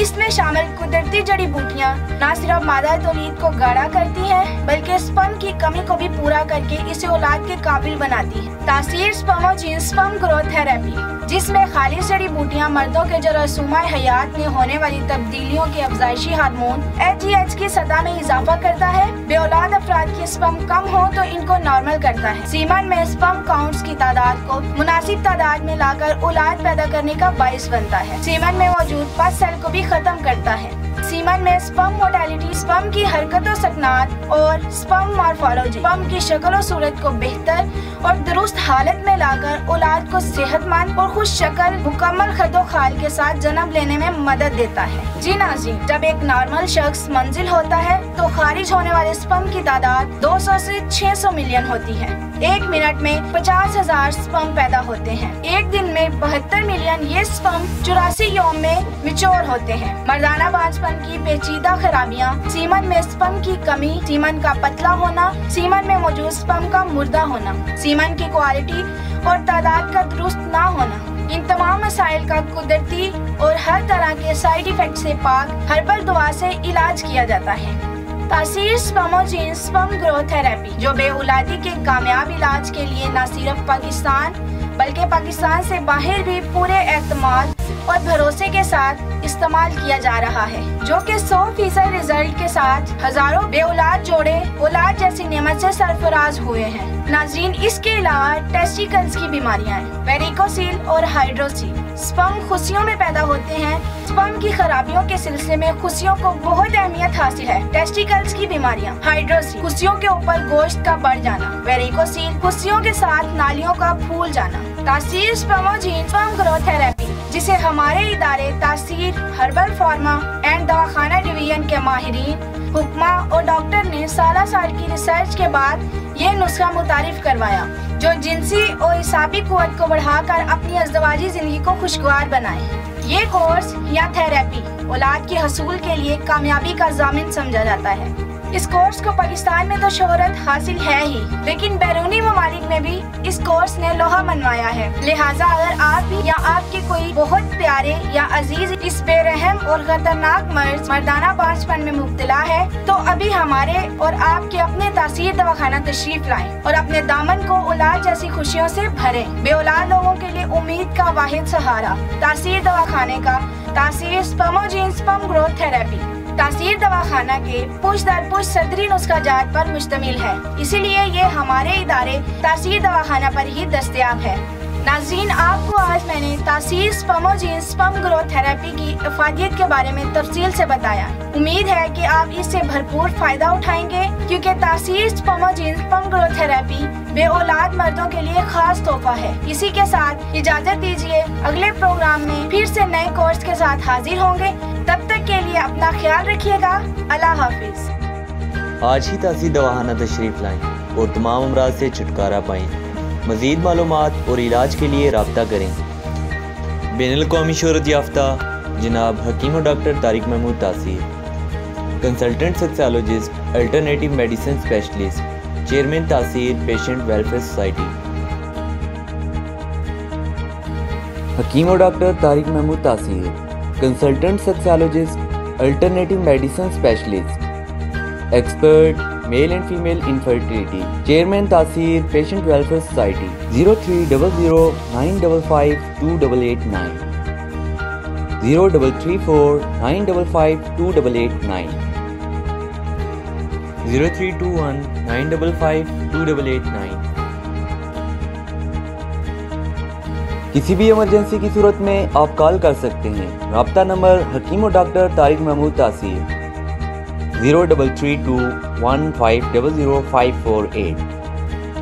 اس میں شامل قدرتی جڑی بوٹیاں نہ صرف مادہ تولید کو گاڑا کرتی ہیں بلکہ سپرم کی کمی کو بھی پورا کر کے اسے اولاد کے قابل بناتی ہے۔ تاثیر سپرموجین سپرم گروتھ تھراپی، جس میں خالص جڑی بوٹیاں مردوں کے جراثومہ حیات میں ہونے والی تبدیلیوں کے افزائشی ہارمون HGH کی سطح میں اضافہ کرتا ہے۔ بے اولاد افراد کی سپرم کم ہو تو ان کو نارمل کرتا ہے۔ سیمن میں سپرم کاؤنٹس کی تعداد کو مناسب تعداد میں لا کر اولاد پیدا کرنے کا باعث بنتا ہے۔ سیمن میں موجود پس سیل کو بھی ختم کرتا ہے۔ سیمن میں سپرم موٹیلٹی، سپرم کی حرکت و سکنات اور سپرم مارفالوجی، سپرم کی شکل و صورت کو بہتر اور درست حالت میں لا کر اولاد کو صحت مند اور خوش شکل مکمل خد و خال کے ساتھ جنم لینے میں مدد دیتا ہے۔ جی ناظرین، جب ایک نارمل شخص منزل ہوتا ہے تو خارج ہونے والے سپرم کی تعداد 200 سے 600 ملین ہوتی ہے۔ ایک منٹ میں 50,000 سپرم پیدا ہوتے ہیں۔ ایک دن میں 72 ملین یہ سپرم 84 یوم میں میچور ہوتے ہیں۔ مردانہ بانجپن کی پیچیدہ خرابیاں، سیمن میں سپرم کی کمی، سیمن کا پتلا ہونا، سیمن میں موجود سپرم کا مردہ ہونا، سیمن کی کوالٹی اور تعداد کا درست نہ ہونا، ان تمام مسائل کا قدرتی اور ہر طرح کے سائیڈ ایفیکٹ سے پاک ہربل دوا سے علاج کیا جاتا ہے۔ تاثیر سپرموجین سپرم گروتھ تھراپی، جو بے اولادی کے کامیاب علاج کے لیے نہ صرف پاکستان بلکہ پاکستان سے باہر بھی پورے اعتماد اور بھروسے کے ساتھ استعمال کیا جا رہا ہے، جو کہ 100% رزلٹ کے ساتھ ہزاروں بے اولاد جوڑے اولاد جیسی نعمت سے سرفراز ہوئے ہیں۔ ناظرین، اس کے علاوہ ٹیسٹیکلز کی بیماریاں ہیں، ویریکوسیل اور ہائیڈروسیل۔ سپرم خصیوں میں پیدا ہوتے ہیں۔ سپرم کی خرابیوں کے سلسلے میں خصیوں کو بہت اہمیت حاصل ہے۔ ٹیسٹیکلز کی بیماریاں، ہائیڈروسیل خصیوں کے اوپر گوشت کا بڑھ جانا، ویریکوسیل خصیوں کے ساتھ نالیوں کا پھول جانا۔ تاثیر سپرموجین سپرم گروتھ تھراپی، جسے ہمارے ادارے تاثیر herbal pharma and Dawakhana division کے ماہرین، حکماں اور ڈاکٹر نے سالہ سال کی ریسرچ کے بعد یہ نسخہ متعارف کروایا، جو جنسی اور اعصابی قوت کو بڑھا کر اپنی ازدواجی زندگی کو خوشگوار بنائے۔ یہ کورس یا تھراپی اولاد کے حصول کے لیے کامیابی کا ضامن سمجھا جاتا ہے۔ اس کورس کو پاکستان میں تو شہرت حاصل ہے ہی، لیکن بیرونی ممالک میں بھی اس کورس نے لوہا منوایا ہے۔ لہٰذا اگر آپ بھی یا آپ کے کوئی بہت پیارے یا عزیز اس بے رحم اور خطرناک مرض مردانہ بانجپن میں مبتلا ہے تو ابھی ہمارے اور آپ کے اپنے تاثیر دواخانہ تشریف لائیں اور اپنے دامن کو اولاد جیسی خوشیوں سے بھریں۔ بے اولاد لوگوں کے لیے امید کا واحد سہارا تاثیر دواخانے کا تاثیر سپرموجین سپرم گروتھ تھراپی تاثیر دواخانہ کے پشت در پشت صدری نسخہ جات پر مشتمل ہے، اسی لیے یہ ہمارے ادارے تاثیر دواخانہ پر ہی دستیاب ہے۔ ناظرین، آپ کو آج میں نے تاثیر سپرموجین سپرم گروتھ تھراپی کی افادیت کے بارے میں تفصیل سے بتایا۔ امید ہے کہ آپ اس سے بھرپور فائدہ اٹھائیں گے، کیونکہ تاثیر سپرموجین سپرم گروتھ تھراپی بے اولاد مردوں کے لیے خاص تحفہ ہے۔ اسی کے ساتھ اجازت دیجیے، اگلے پروگرام میں پھر سے نئے کورس کے ساتھ حاضر ہوں گے۔ تب تک کے لیے اپنا خیال رکھیے گا۔ اللہ حافظ۔ آج ہی تاثیر دواخانہ تشریف لائیں اور تمام امراض سے چھٹکارا پائیں۔ مزید معلومات اور علاج کے لیے رابطہ کریں۔ بین الاقوامی شہرت یافتہ جناب حکیم و doctor Tariq Mahmood Taseer, consultant sexologist, alternative medicine specialist, chairman Taseer patient welfare society. حکیم و doctor Tariq Mahmood Taseer, consultant sexologist, alternative medicine specialist, expert male and female infertility, chairman Taseer patient welfare society. 0300955289 0334955289 0321955289۔ کسی بھی ایمرجنسی کی صورت میں آپ کال کر سکتے ہیں۔ رابطہ نمبر حکیم و ڈاکٹر طارق محمود تاثیر 0331500548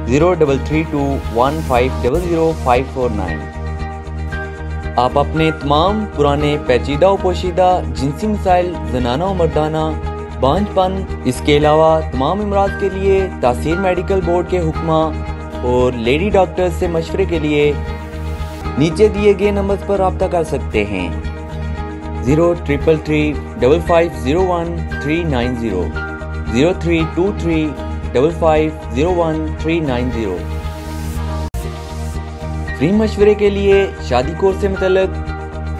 0331500549۔ آپ اپنے تمام پرانے پیچیدہ و پوشیدہ جنسی مسائل، زنانہ و مردانہ بانجھ پن، اس کے علاوہ تمام امراض کے لیے تاثیر میڈیکل بورڈ کے حکمہ اور لیڈی ڈاکٹرز سے مشورے کے لیے نیچے دیے گئے نمبرز پر رابطہ کر سکتے ہیں۔ 03335501 03235501 فری مشورے کے لیے شادی کورس سے متعلق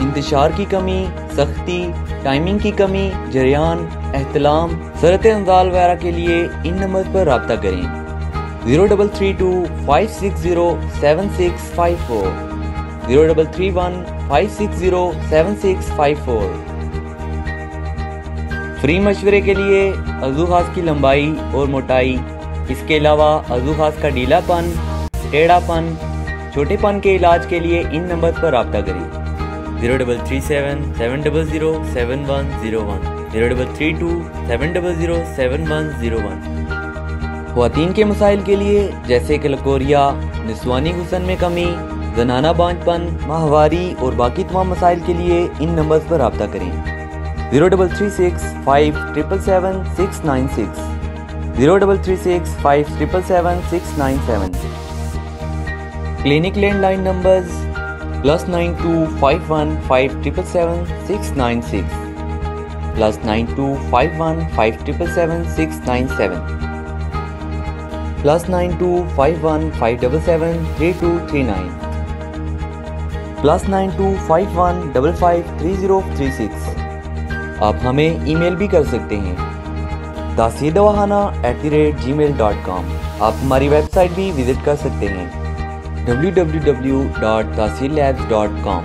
انتشار کی کمی، سختی ٹائمنگ کی کمی، جریان، احتلام، سرعت انزال وغیرہ کے لیے ان نمبر پر رابطہ کریں۔ 0325607654 0331560764۔ فری مشورے کے لیے عضو خاص کی لمبائی اور موٹائی، اس کے علاوہ عضو خاص کا ڈھیلا پن، ٹیڑھا پن، چھوٹے پن کے علاج کے لیے ان نمبر پر رابطہ کریں۔ 0337007101 0332700701۔ خواتین کے مسائل کے لیے جیسے کہ لکوریا، نسوانی حسن میں کمی، زنانہ بانجھ پن، ماہواری اور باقی تمام مسائل کے لیے ان نمبرز پر رابطہ کریں۔ 0336577696 0336577697۔ Clinic land line numbers +925157777696 +925157777697 +925157773239 +9251553036۔ آپ ہمیں ای میل بھی کر سکتے ہیں tasirdawakhana@gmail.com۔ آپ ہماری ویب سائٹ بھی وزٹ کر سکتے ہیں www.tasirlabs.com۔